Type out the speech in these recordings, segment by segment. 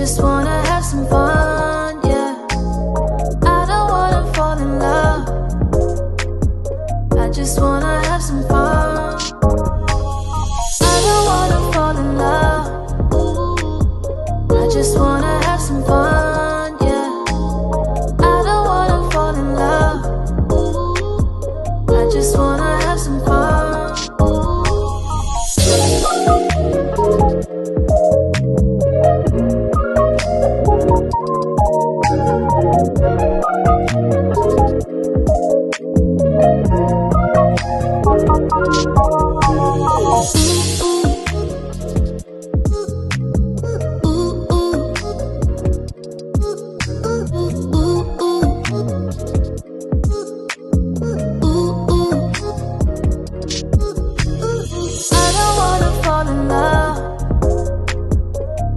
just wanna have some fun, yeah. I don't wanna fall in love. I just wanna have some fun. I don't wanna fall in love. I just wanna have some fun, yeah. I don't wanna fall in love. I just wanna have some fun.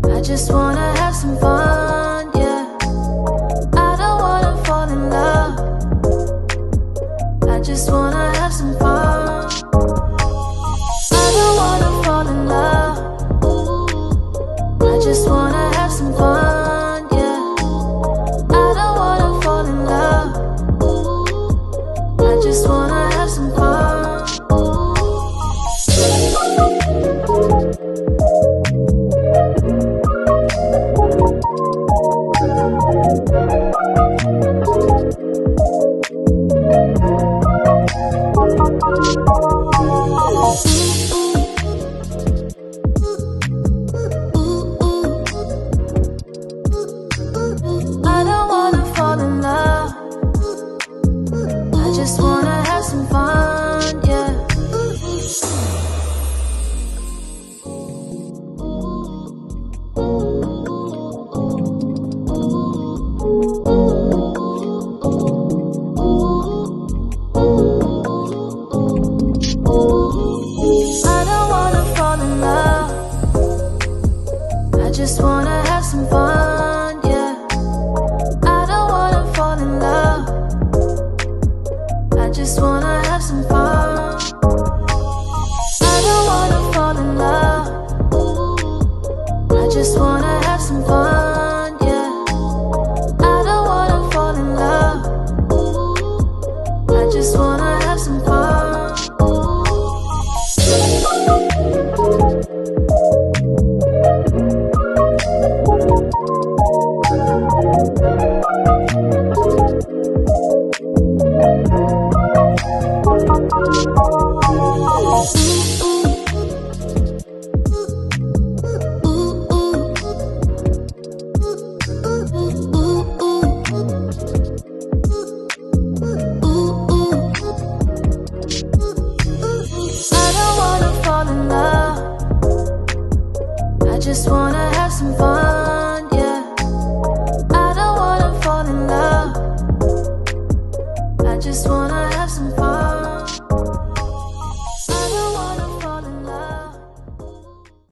I just wanna have some fun, yeah. I don't wanna fall in love. I just wanna have some fun. I don't wanna fall in love. I just wanna have some fun, yeah. I don't wanna fall in love. I just wanna have some fun. I don't wanna fall in love. I just wanna have some fun, yeah. I don't wanna fall in love. I just wanna have some fun.